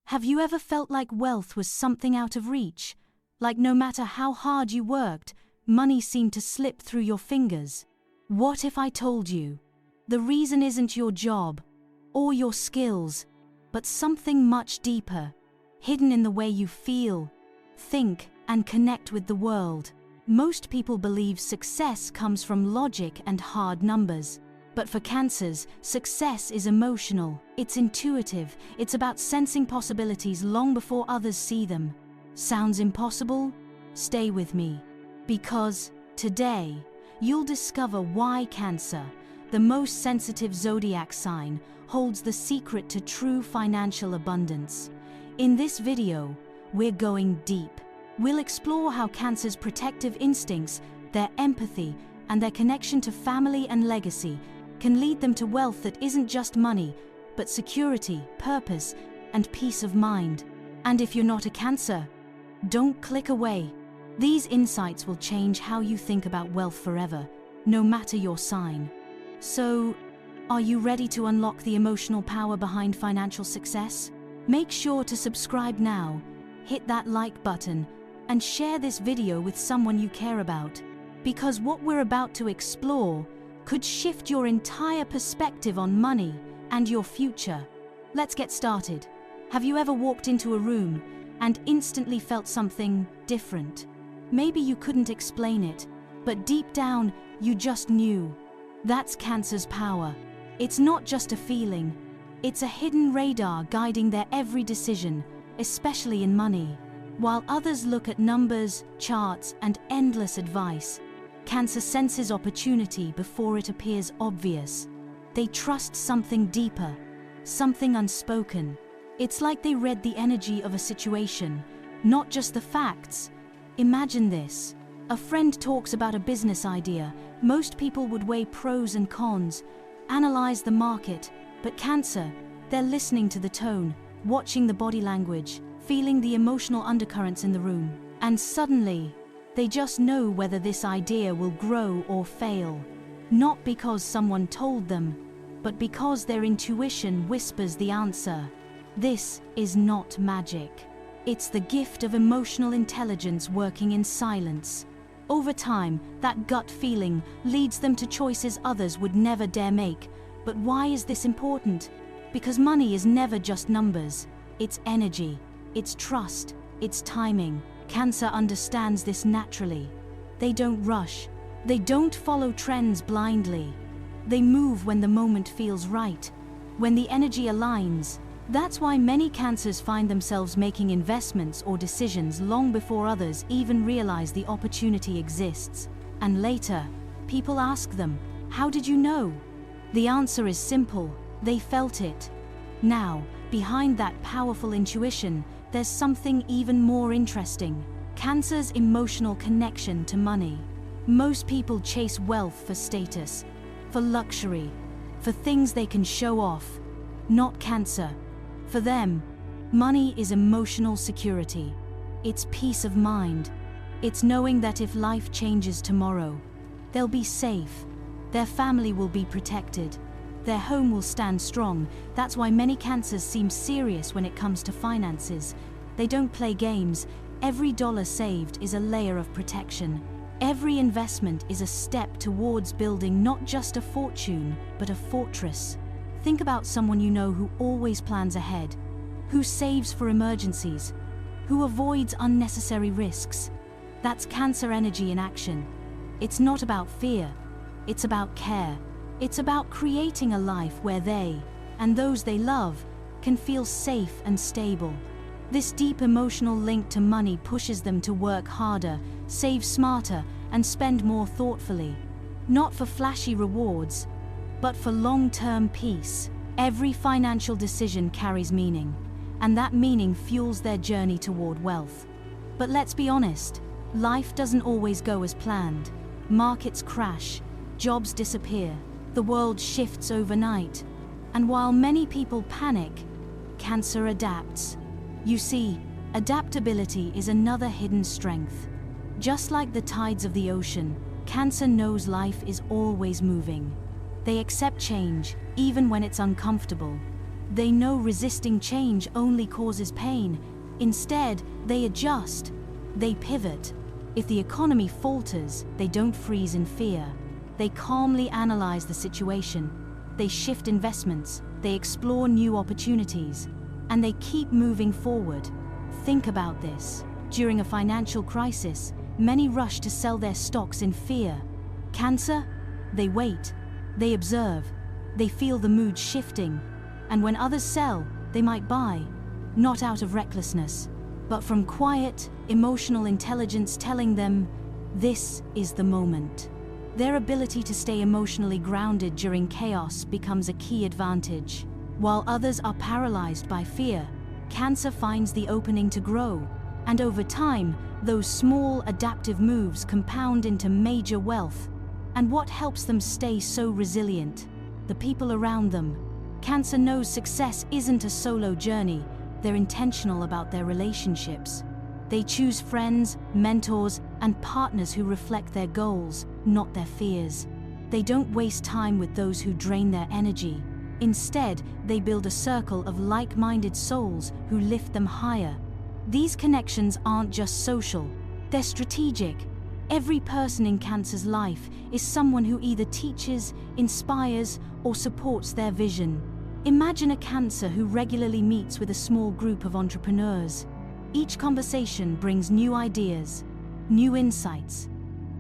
Have you ever felt like wealth was something out of reach? Like no matter how hard you worked, money seemed to slip through your fingers? What if I told you the reason isn't your job or your skills, but something much deeper, hidden in the way you feel, think, and connect with the world? Most people believe success comes from logic and hard numbers. But for Cancers, success is emotional, it's intuitive, it's about sensing possibilities long before others see them. Sounds impossible? Stay with me. Because today, you'll discover why Cancer, the most sensitive zodiac sign, holds the secret to true financial abundance. In this video, we're going deep. We'll explore how Cancer's protective instincts, their empathy, and their connection to family and legacy can lead them to wealth that isn't just money, but security, purpose, and peace of mind. And if you're not a Cancer, don't click away. These insights will change how you think about wealth forever, no matter your sign. So, are you ready to unlock the emotional power behind financial success? Make sure to subscribe now, hit that like button, and share this video with someone you care about. Because what we're about to explore could shift your entire perspective on money and your future. Let's get started. Have you ever walked into a room and instantly felt something different? Maybe you couldn't explain it, but deep down, you just knew. That's Cancer's power. It's not just a feeling, it's a hidden radar guiding their every decision, especially in money. While others look at numbers, charts, and endless advice, Cancer senses opportunity before it appears obvious. They trust something deeper, something unspoken. It's like they read the energy of a situation, not just the facts. Imagine this. A friend talks about a business idea. Most people would weigh pros and cons, analyze the market, but Cancer, they're listening to the tone, watching the body language, feeling the emotional undercurrents in the room. And suddenly, they just know whether this idea will grow or fail. Not because someone told them, but because their intuition whispers the answer. This is not magic. It's the gift of emotional intelligence working in silence. Over time, that gut feeling leads them to choices others would never dare make. But why is this important? Because money is never just numbers. It's energy, it's trust, it's timing. Cancer understands this naturally. They don't rush. They don't follow trends blindly. They move when the moment feels right, when the energy aligns. That's why many Cancers find themselves making investments or decisions long before others even realize the opportunity exists. And later, people ask them, "How did you know?" The answer is simple: they felt it. Now, behind that powerful intuition, there's something even more interesting: Cancer's emotional connection to money. Most people chase wealth for status, for luxury, for things they can show off. Not Cancer. For them, money is emotional security. It's peace of mind. It's knowing that if life changes tomorrow, they'll be safe. Their family will be protected. Their home will stand strong. That's why many Cancers seem serious when it comes to finances. They don't play games. Every dollar saved is a layer of protection. Every investment is a step towards building not just a fortune, but a fortress. Think about someone you know who always plans ahead, who saves for emergencies, who avoids unnecessary risks. That's Cancer energy in action. It's not about fear, it's about care. It's about creating a life where they, and those they love, can feel safe and stable. This deep emotional link to money pushes them to work harder, save smarter, and spend more thoughtfully. Not for flashy rewards, but for long-term peace. Every financial decision carries meaning, and that meaning fuels their journey toward wealth. But let's be honest, life doesn't always go as planned. Markets crash, jobs disappear, the world shifts overnight. And while many people panic, Cancer adapts. You see, adaptability is another hidden strength. Just like the tides of the ocean, Cancer knows life is always moving. They accept change, even when it's uncomfortable. They know resisting change only causes pain. Instead, they adjust. They pivot. If the economy falters, they don't freeze in fear. They calmly analyze the situation. They shift investments. They explore new opportunities. And they keep moving forward. Think about this. During a financial crisis, many rush to sell their stocks in fear. Cancer? They wait. They observe. They feel the mood shifting. And when others sell, they might buy. Not out of recklessness, but from quiet, emotional intelligence telling them, this is the moment. Their ability to stay emotionally grounded during chaos becomes a key advantage. While others are paralyzed by fear, Cancer finds the opening to grow. And over time, those small adaptive moves compound into major wealth. And what helps them stay so resilient? The people around them. Cancer knows success isn't a solo journey. They're intentional about their relationships. They choose friends, mentors, and partners who reflect their goals, not their fears. They don't waste time with those who drain their energy. Instead, they build a circle of like-minded souls who lift them higher. These connections aren't just social, they're strategic. Every person in Cancer's life is someone who either teaches, inspires, or supports their vision. Imagine a Cancer who regularly meets with a small group of entrepreneurs. Each conversation brings new ideas, new insights.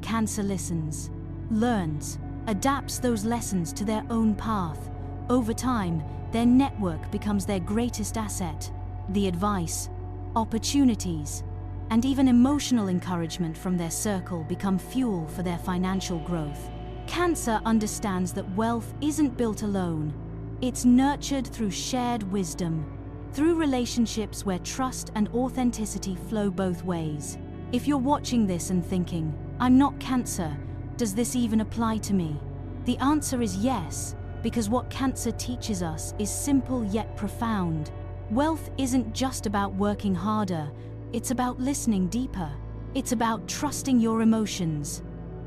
Cancer listens, learns, adapts those lessons to their own path. Over time, their network becomes their greatest asset. The advice, opportunities, and even emotional encouragement from their circle become fuel for their financial growth. Cancer understands that wealth isn't built alone. It's nurtured through shared wisdom, through relationships where trust and authenticity flow both ways. If you're watching this and thinking, I'm not Cancer, does this even apply to me? The answer is yes, because what Cancer teaches us is simple yet profound. Wealth isn't just about working harder, it's about listening deeper. It's about trusting your emotions,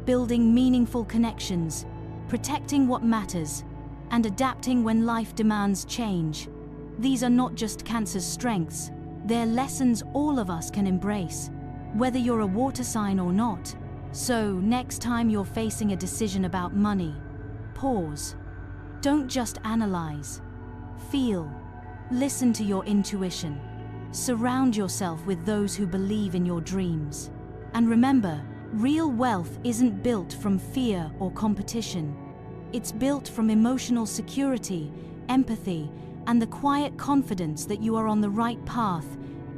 building meaningful connections, protecting what matters, and adapting when life demands change. These are not just Cancer's strengths, they're lessons all of us can embrace, whether you're a water sign or not. So, next time you're facing a decision about money, pause. Don't just analyze. Feel. Listen to your intuition. Surround yourself with those who believe in your dreams. And remember, real wealth isn't built from fear or competition. It's built from emotional security, empathy, and the quiet confidence that you are on the right path,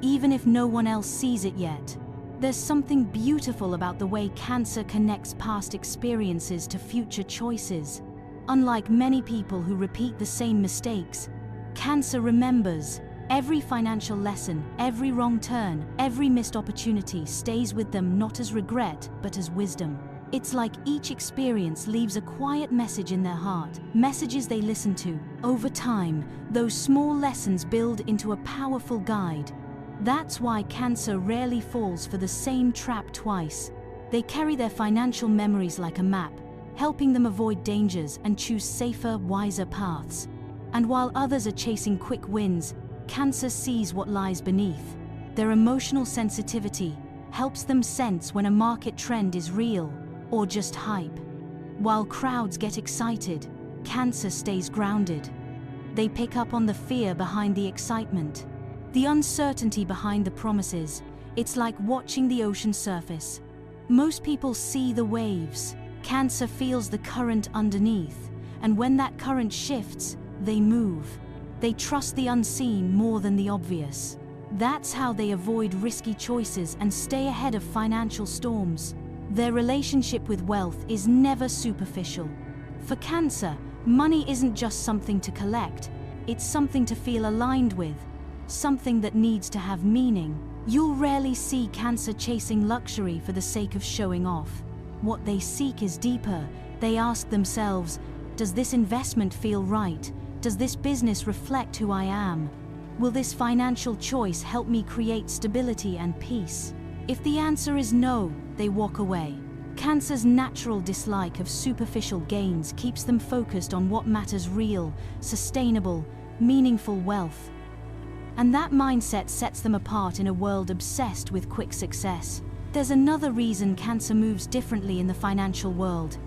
even if no one else sees it yet. There's something beautiful about the way Cancer connects past experiences to future choices. Unlike many people who repeat the same mistakes, Cancer remembers. Every financial lesson, every wrong turn, every missed opportunity stays with them not as regret, but as wisdom. It's like each experience leaves a quiet message in their heart, messages they listen to. Over time, those small lessons build into a powerful guide. That's why Cancer rarely falls for the same trap twice. They carry their financial memories like a map, helping them avoid dangers and choose safer, wiser paths. And while others are chasing quick wins, Cancer sees what lies beneath. Their emotional sensitivity helps them sense when a market trend is real or just hype. While crowds get excited, Cancer stays grounded. They pick up on the fear behind the excitement, the uncertainty behind the promises. It's like watching the ocean surface. Most people see the waves. Cancer feels the current underneath, and when that current shifts, they move. They trust the unseen more than the obvious. That's how they avoid risky choices and stay ahead of financial storms. Their relationship with wealth is never superficial. For Cancer, money isn't just something to collect, it's something to feel aligned with, something that needs to have meaning. You'll rarely see Cancer chasing luxury for the sake of showing off. What they seek is deeper. They ask themselves, does this investment feel right? Does this business reflect who I am? Will this financial choice help me create stability and peace? If the answer is no, they walk away. Cancer's natural dislike of superficial gains keeps them focused on what matters: real, sustainable, meaningful wealth. And that mindset sets them apart in a world obsessed with quick success. There's another reason Cancer moves differently in the financial world: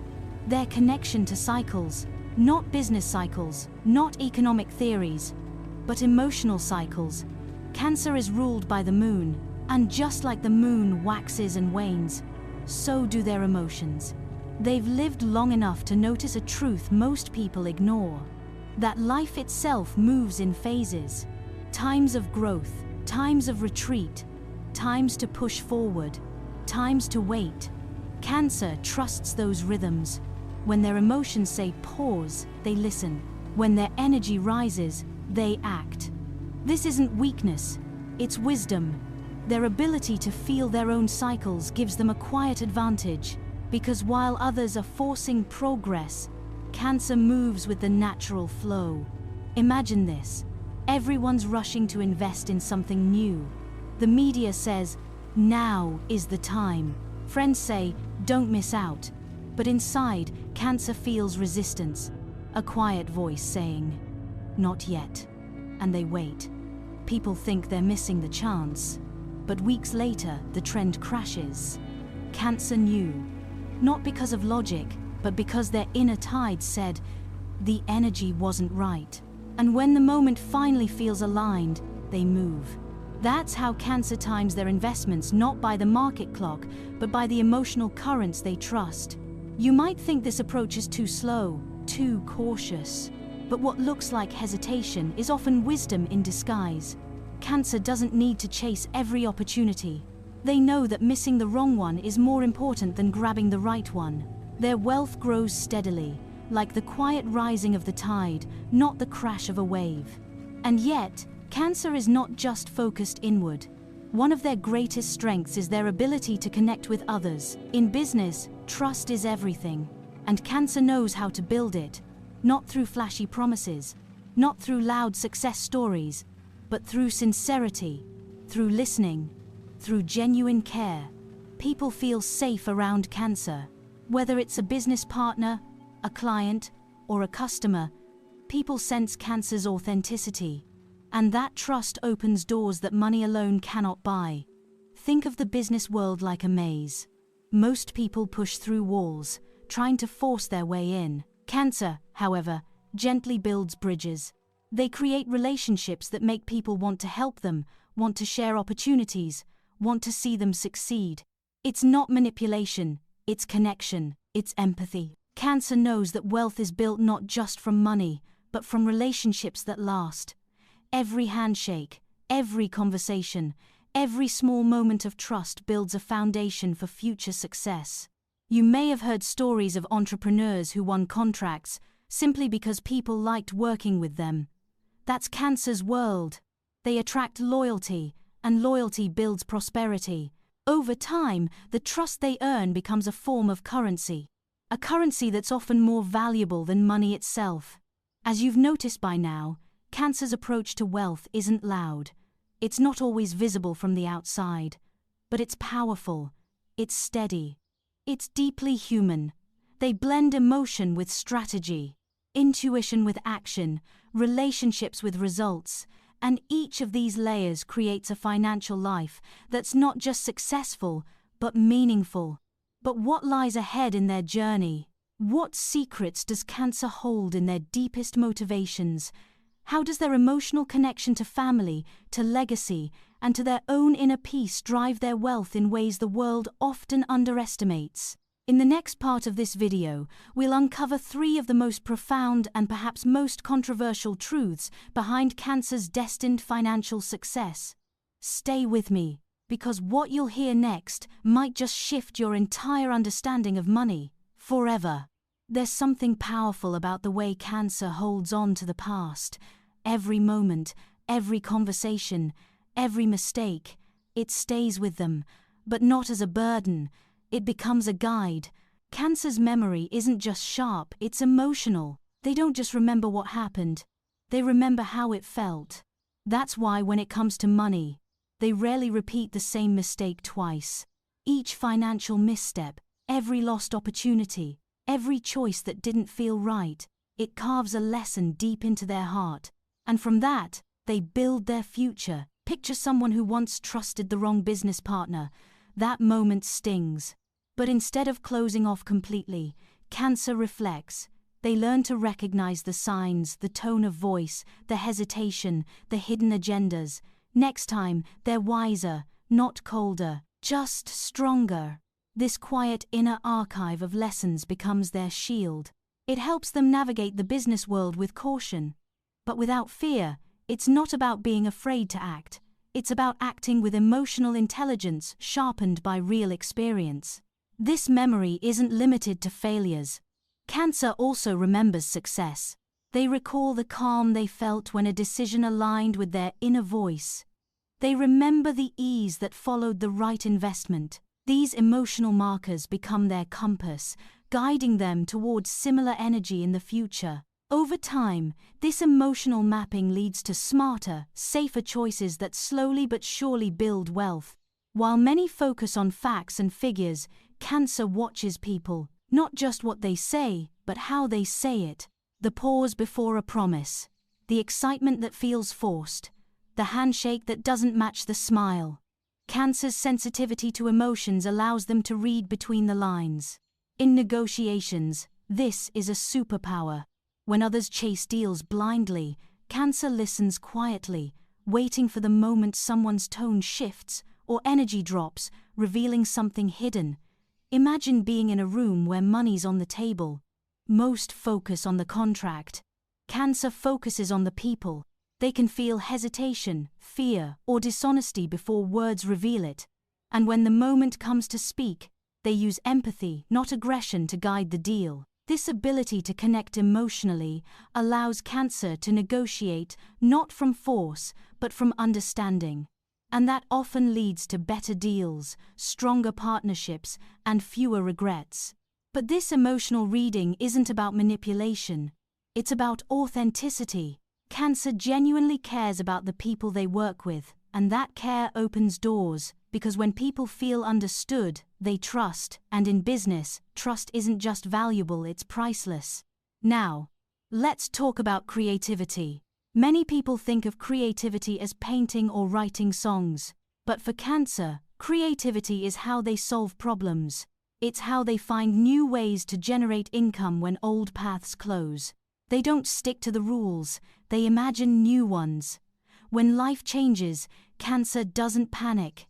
their connection to cycles. Not business cycles, not economic theories, but emotional cycles. Cancer is ruled by the moon, and just like the moon waxes and wanes, so do their emotions. They've lived long enough to notice a truth most people ignore: that life itself moves in phases. Times of growth, times of retreat, times to push forward, times to wait. Cancer trusts those rhythms. When their emotions say pause, they listen. When their energy rises, they act. This isn't weakness, it's wisdom. Their ability to feel their own cycles gives them a quiet advantage, because while others are forcing progress, Cancer moves with the natural flow. Imagine this: everyone's rushing to invest in something new. The media says, now is the time. Friends say, don't miss out. But inside, Cancer feels resistance, a quiet voice saying, not yet. And they wait. People think they're missing the chance. But weeks later, the trend crashes. Cancer knew, not because of logic, but because their inner tide said, the energy wasn't right. And when the moment finally feels aligned, they move. That's how Cancer times their investments, not by the market clock, but by the emotional currents they trust. You might think this approach is too slow, too cautious. But what looks like hesitation is often wisdom in disguise. Cancer doesn't need to chase every opportunity. They know that missing the wrong one is more important than grabbing the right one. Their wealth grows steadily, like the quiet rising of the tide, not the crash of a wave. And yet, Cancer is not just focused inward. One of their greatest strengths is their ability to connect with others. In business, trust is everything, and Cancer knows how to build it, not through flashy promises, not through loud success stories, but through sincerity, through listening, through genuine care. People feel safe around Cancer. Whether it's a business partner, a client, or a customer, people sense Cancer's authenticity. And that trust opens doors that money alone cannot buy. Think of the business world like a maze. Most people push through walls, trying to force their way in. Cancer, however, gently builds bridges. They create relationships that make people want to help them, want to share opportunities, want to see them succeed. It's not manipulation, it's connection, it's empathy. Cancer knows that wealth is built not just from money, but from relationships that last. Every handshake, every conversation, every small moment of trust builds a foundation for future success. You may have heard stories of entrepreneurs who won contracts simply because people liked working with them. That's Cancer's world. They attract loyalty, and loyalty builds prosperity. Over time, the trust they earn becomes a form of currency. A currency that's often more valuable than money itself. As you've noticed by now, Cancer's approach to wealth isn't loud. It's not always visible from the outside. But it's powerful. It's steady. It's deeply human. They blend emotion with strategy, intuition with action, relationships with results, and each of these layers creates a financial life that's not just successful, but meaningful. But what lies ahead in their journey? What secrets does Cancer hold in their deepest motivations? How does their emotional connection to family, to legacy, and to their own inner peace drive their wealth in ways the world often underestimates? In the next part of this video, we'll uncover 3 of the most profound and perhaps most controversial truths behind Cancer's destined financial success. Stay with me, because what you'll hear next might just shift your entire understanding of money forever. There's something powerful about the way Cancer holds on to the past. Every moment, every conversation, every mistake, it stays with them, but not as a burden. It becomes a guide. Cancer's memory isn't just sharp, it's emotional. They don't just remember what happened, they remember how it felt. That's why when it comes to money, they rarely repeat the same mistake twice. Each financial misstep, every lost opportunity, every choice that didn't feel right, it carves a lesson deep into their heart. And from that, they build their future. Picture someone who once trusted the wrong business partner. That moment stings. But instead of closing off completely, Cancer reflects. They learn to recognize the signs, the tone of voice, the hesitation, the hidden agendas. Next time, they're wiser, not colder, just stronger. This quiet inner archive of lessons becomes their shield. It helps them navigate the business world with caution. But without fear. It's not about being afraid to act. It's about acting with emotional intelligence sharpened by real experience. This memory isn't limited to failures. Cancer also remembers success. They recall the calm they felt when a decision aligned with their inner voice. They remember the ease that followed the right investment. These emotional markers become their compass, guiding them towards similar energy in the future. Over time, this emotional mapping leads to smarter, safer choices that slowly but surely build wealth. While many focus on facts and figures, Cancer watches people, not just what they say, but how they say it. The pause before a promise, the excitement that feels forced, the handshake that doesn't match the smile. Cancer's sensitivity to emotions allows them to read between the lines. In negotiations, this is a superpower. When others chase deals blindly, Cancer listens quietly, waiting for the moment someone's tone shifts or energy drops, revealing something hidden. Imagine being in a room where money's on the table. Most focus on the contract. Cancer focuses on the people. They can feel hesitation, fear, or dishonesty before words reveal it. And when the moment comes to speak, they use empathy, not aggression, to guide the deal. This ability to connect emotionally allows Cancer to negotiate not from force, but from understanding. And that often leads to better deals, stronger partnerships, and fewer regrets. But this emotional reading isn't about manipulation. It's about authenticity. Cancer genuinely cares about the people they work with, and that care opens doors, because when people feel understood, they trust, and in business, trust isn't just valuable, it's priceless. Now, let's talk about creativity. Many people think of creativity as painting or writing songs, but for Cancer, creativity is how they solve problems. It's how they find new ways to generate income when old paths close. They don't stick to the rules, they imagine new ones. When life changes, Cancer doesn't panic.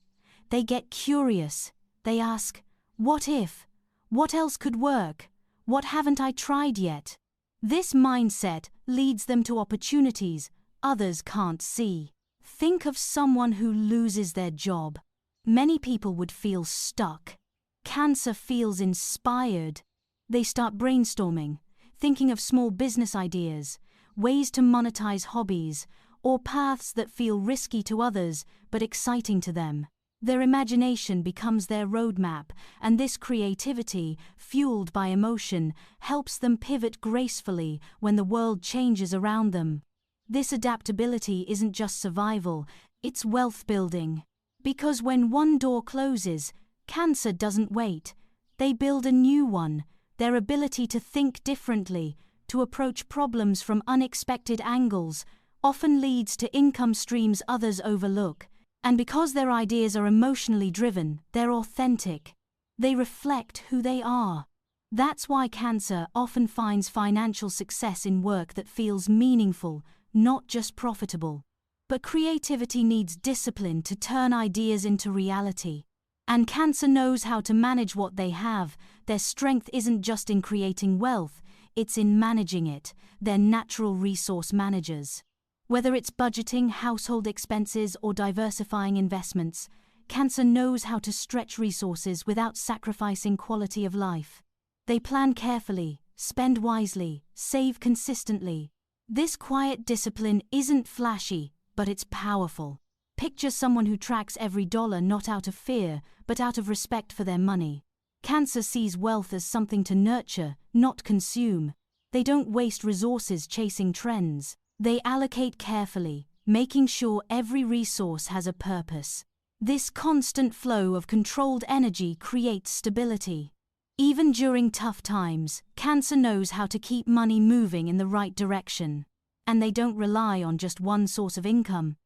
They get curious. They ask, what if? What else could work? What haven't I tried yet? This mindset leads them to opportunities others can't see. Think of someone who loses their job. Many people would feel stuck. Cancer feels inspired. They start brainstorming, thinking of small business ideas, ways to monetize hobbies, or paths that feel risky to others but exciting to them. Their imagination becomes their roadmap, and this creativity, fueled by emotion, helps them pivot gracefully when the world changes around them. This adaptability isn't just survival, it's wealth building. Because when one door closes, Cancer doesn't wait. They build a new one. Their ability to think differently, to approach problems from unexpected angles, often leads to income streams others overlook. And because their ideas are emotionally driven, they're authentic. They reflect who they are. That's why Cancer often finds financial success in work that feels meaningful, not just profitable. But creativity needs discipline to turn ideas into reality. And Cancer knows how to manage what they have. Their strength isn't just in creating wealth, it's in managing it. They're natural resource managers. Whether it's budgeting household expenses or diversifying investments, Cancer knows how to stretch resources without sacrificing quality of life. They plan carefully, spend wisely, save consistently. This quiet discipline isn't flashy, but it's powerful. Picture someone who tracks every dollar not out of fear, but out of respect for their money. Cancer sees wealth as something to nurture, not consume. They don't waste resources chasing trends. They allocate carefully, making sure every resource has a purpose. This constant flow of controlled energy creates stability. Even during tough times, Cancer knows how to keep money moving in the right direction. And they don't rely on just one source of income.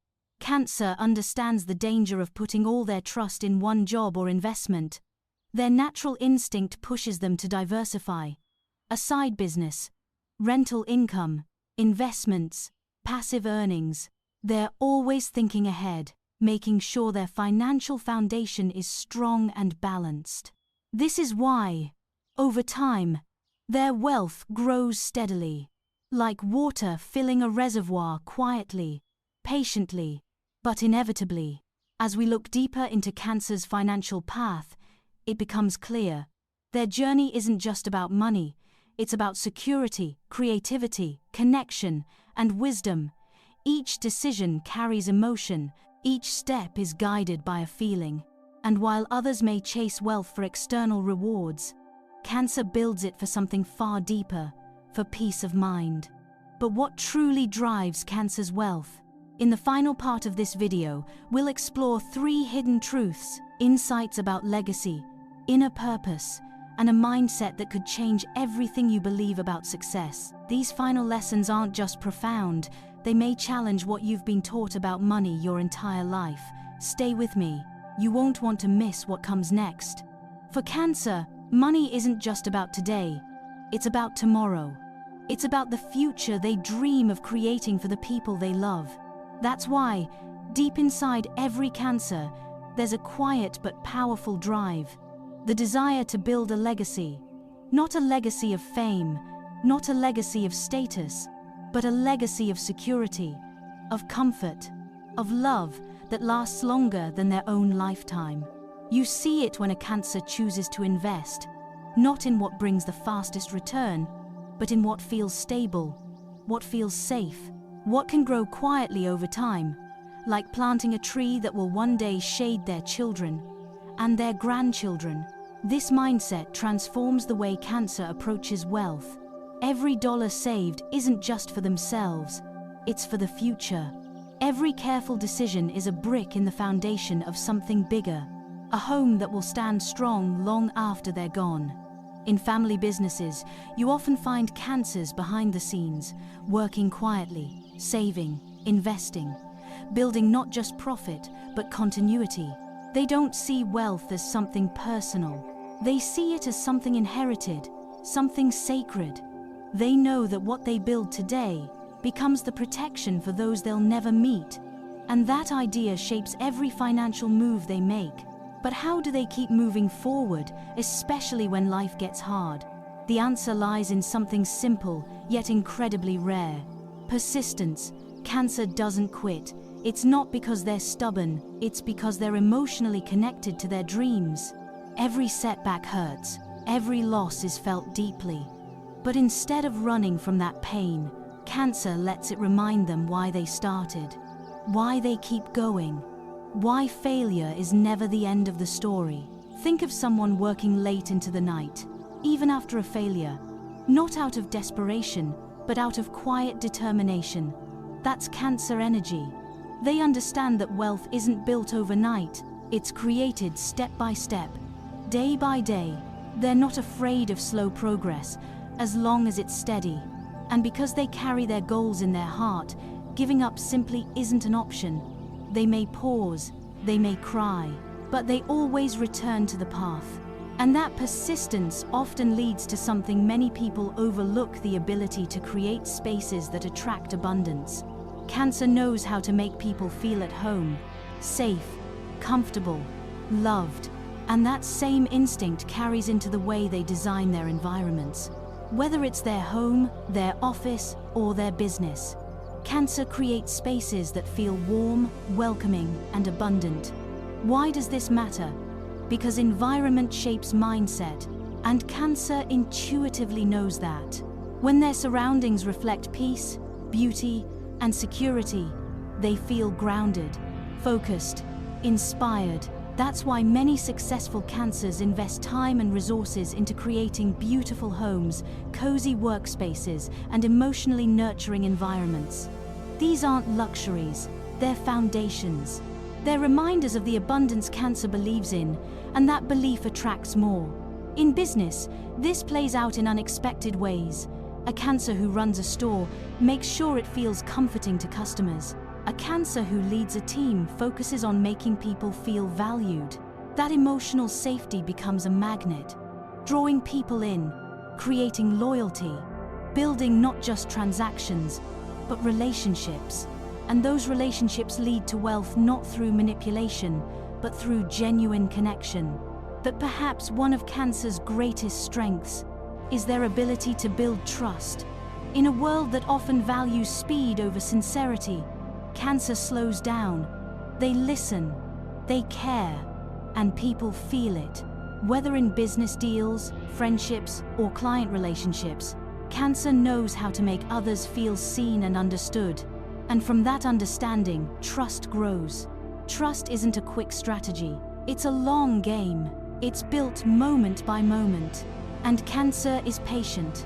Cancer understands the danger of putting all their trust in one job or investment. Their natural instinct pushes them to diversify. A side business, rental income, investments, passive earnings. They're always thinking ahead, making sure their financial foundation is strong and balanced. This is why, over time, their wealth grows steadily, like water filling a reservoir quietly, patiently, but inevitably. As we look deeper into Cancer's financial path, it becomes clear. Their journey isn't just about money, it's about security, creativity, connection, and wisdom. Each decision carries emotion, each step is guided by a feeling. And while others may chase wealth for external rewards, Cancer builds it for something far deeper, for peace of mind. But what truly drives Cancer's wealth? In the final part of this video, we'll explore 3 hidden truths, insights about legacy, inner purpose, and a mindset that could change everything you believe about success. These final lessons aren't just profound, they may challenge what you've been taught about money your entire life. Stay with me, you won't want to miss what comes next. For Cancer, money isn't just about today, it's about tomorrow. It's about the future they dream of creating for the people they love. That's why, deep inside every Cancer, there's a quiet but powerful drive. The desire to build a legacy. Not a legacy of fame, not a legacy of status, but a legacy of security, of comfort, of love that lasts longer than their own lifetime. You see it when a Cancer chooses to invest, not in what brings the fastest return, but in what feels stable, what feels safe, what can grow quietly over time, like planting a tree that will one day shade their children and their grandchildren. This mindset transforms the way Cancer approaches wealth. Every dollar saved isn't just for themselves, it's for the future. Every careful decision is a brick in the foundation of something bigger, a home that will stand strong long after they're gone. In family businesses, you often find Cancers behind the scenes, working quietly, saving, investing, building not just profit, but continuity. They don't see wealth as something personal. They see it as something inherited, something sacred. They know that what they build today becomes the protection for those they'll never meet. And that idea shapes every financial move they make. But how do they keep moving forward, especially when life gets hard? The answer lies in something simple, yet incredibly rare. Persistence. Cancer doesn't quit. It's not because they're stubborn, it's because they're emotionally connected to their dreams. Every setback hurts, every loss is felt deeply. But instead of running from that pain, Cancer lets it remind them why they started, why they keep going, why failure is never the end of the story. Think of someone working late into the night, even after a failure, not out of desperation, but out of quiet determination. That's Cancer energy. They understand that wealth isn't built overnight, it's created step by step, day by day. They're not afraid of slow progress, as long as it's steady. And because they carry their goals in their heart, giving up simply isn't an option. They may pause, they may cry, but they always return to the path. And that persistence often leads to something many people overlook: the ability to create spaces that attract abundance. Cancer knows how to make people feel at home, safe, comfortable, loved. And that same instinct carries into the way they design their environments. Whether it's their home, their office, or their business, Cancer creates spaces that feel warm, welcoming, and abundant. Why does this matter? Because environment shapes mindset, and Cancer intuitively knows that. When their surroundings reflect peace, beauty, and security, they feel grounded, focused, inspired. That's why many successful Cancers invest time and resources into creating beautiful homes, cozy workspaces, and emotionally nurturing environments. These aren't luxuries, they're foundations. They're reminders of the abundance Cancer believes in, and that belief attracts more. In business, this plays out in unexpected ways. A Cancer who runs a store makes sure it feels comforting to customers. A Cancer who leads a team focuses on making people feel valued. That emotional safety becomes a magnet, drawing people in, creating loyalty, building not just transactions, but relationships. And those relationships lead to wealth not through manipulation, but through genuine connection. But perhaps one of Cancer's greatest strengths is their ability to build trust. In a world that often values speed over sincerity, Cancer slows down. They listen, they care, and people feel it. Whether in business deals, friendships, or client relationships, Cancer knows how to make others feel seen and understood. And from that understanding, trust grows. Trust isn't a quick strategy. It's a long game. It's built moment by moment. And Cancer is patient.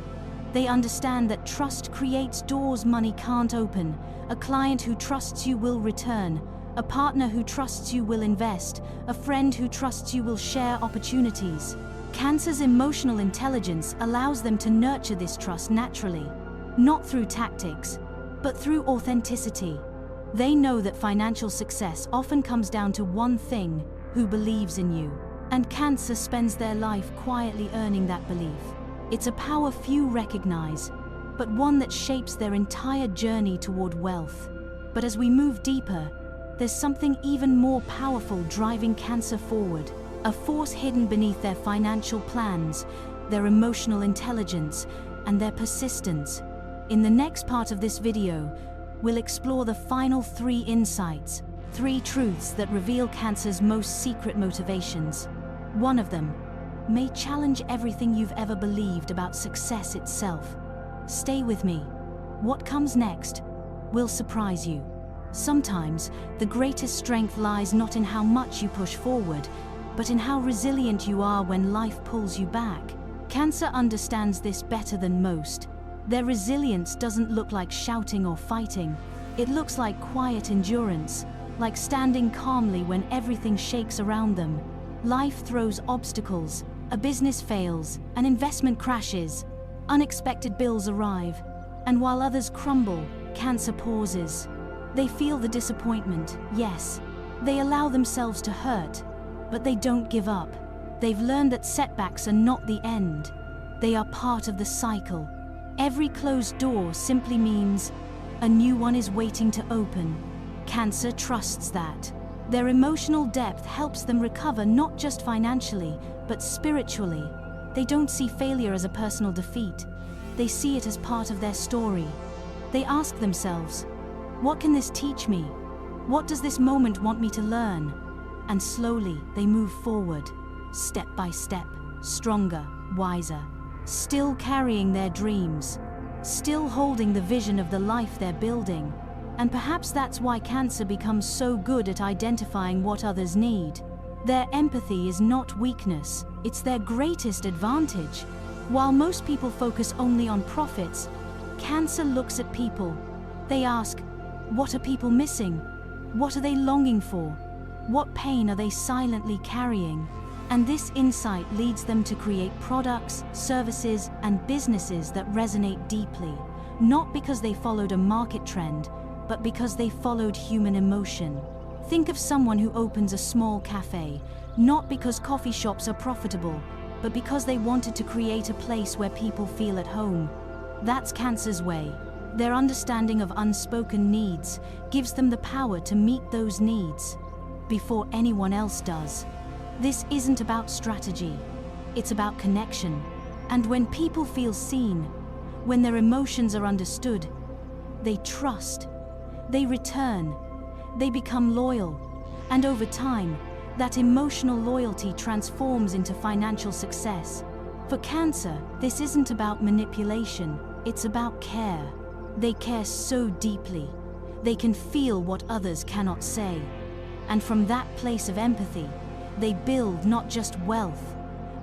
They understand that trust creates doors money can't open. A client who trusts you will return. A partner who trusts you will invest. A friend who trusts you will share opportunities. Cancer's emotional intelligence allows them to nurture this trust naturally, not through tactics, but through authenticity. They know that financial success often comes down to one thing: who believes in you. And Cancer spends their life quietly earning that belief. It's a power few recognize, but one that shapes their entire journey toward wealth. But as we move deeper, there's something even more powerful driving Cancer forward. A force hidden beneath their financial plans, their emotional intelligence, and their persistence. In the next part of this video, we'll explore the final 3 insights, 3 truths that reveal Cancer's most secret motivations. One of them may challenge everything you've ever believed about success itself. Stay with me. What comes next will surprise you. Sometimes, the greatest strength lies not in how much you push forward, but in how resilient you are when life pulls you back. Cancer understands this better than most. Their resilience doesn't look like shouting or fighting. It looks like quiet endurance, like standing calmly when everything shakes around them. Life throws obstacles, a business fails, an investment crashes, unexpected bills arrive, and while others crumble, Cancer pauses. They feel the disappointment, yes. They allow themselves to hurt, but they don't give up. They've learned that setbacks are not the end. They are part of the cycle. Every closed door simply means a new one is waiting to open. Cancer trusts that. Their emotional depth helps them recover not just financially, but spiritually. They don't see failure as a personal defeat. They see it as part of their story. They ask themselves, what can this teach me? What does this moment want me to learn? And slowly, they move forward, step by step, stronger, wiser, still carrying their dreams, still holding the vision of the life they're building. And perhaps that's why Cancer becomes so good at identifying what others need. Their empathy is not weakness, it's their greatest advantage. While most people focus only on profits, Cancer looks at people. They ask, what are people missing? What are they longing for? What pain are they silently carrying? And this insight leads them to create products, services, and businesses that resonate deeply, not because they followed a market trend, but because they followed human emotion. Think of someone who opens a small cafe, not because coffee shops are profitable, but because they wanted to create a place where people feel at home. That's Cancer's way. Their understanding of unspoken needs gives them the power to meet those needs before anyone else does. This isn't about strategy, it's about connection. And when people feel seen, when their emotions are understood, they trust, they return, they become loyal. And over time, that emotional loyalty transforms into financial success. For Cancer, this isn't about manipulation, it's about care. They care so deeply. They can feel what others cannot say. And from that place of empathy, they build not just wealth,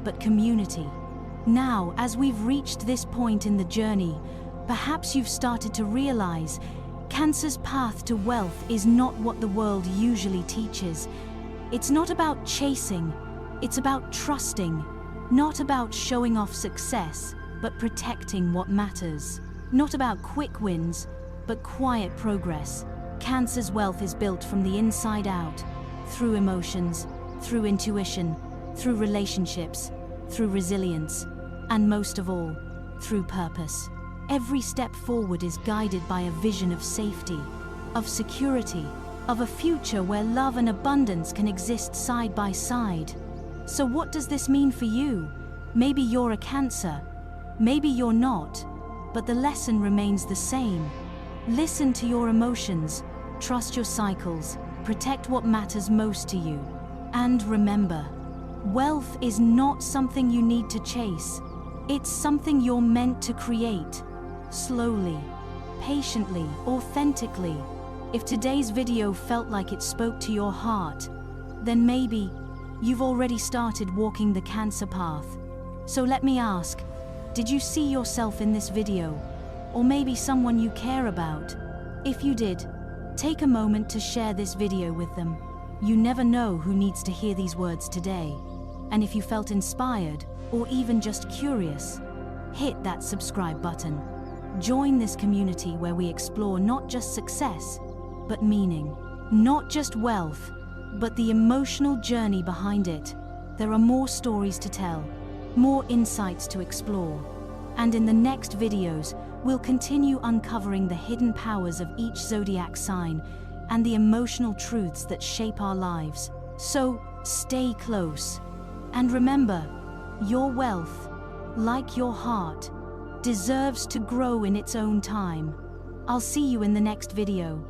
but community. Now, as we've reached this point in the journey, perhaps you've started to realize Cancer's path to wealth is not what the world usually teaches. It's not about chasing, it's about trusting, not about showing off success, but protecting what matters. Not about quick wins, but quiet progress. Cancer's wealth is built from the inside out, through emotions, through intuition, through relationships, through resilience, and most of all, through purpose. Every step forward is guided by a vision of safety, of security, of a future where love and abundance can exist side by side. So what does this mean for you? Maybe you're a Cancer, maybe you're not, but the lesson remains the same. Listen to your emotions, trust your cycles, protect what matters most to you. And remember, wealth is not something you need to chase. It's something you're meant to create. Slowly, patiently, authentically. If today's video felt like it spoke to your heart, then maybe you've already started walking the Cancer path. So let me ask, did you see yourself in this video? Or maybe someone you care about? If you did, take a moment to share this video with them. You never know who needs to hear these words today. And if you felt inspired, or even just curious, hit that subscribe button. Join this community where we explore not just success, but meaning. Not just wealth, but the emotional journey behind it. There are more stories to tell, more insights to explore. And in the next videos, we'll continue uncovering the hidden powers of each zodiac sign and the emotional truths that shape our lives. So, stay close. And remember, your wealth, like your heart, deserves to grow in its own time. I'll see you in the next video.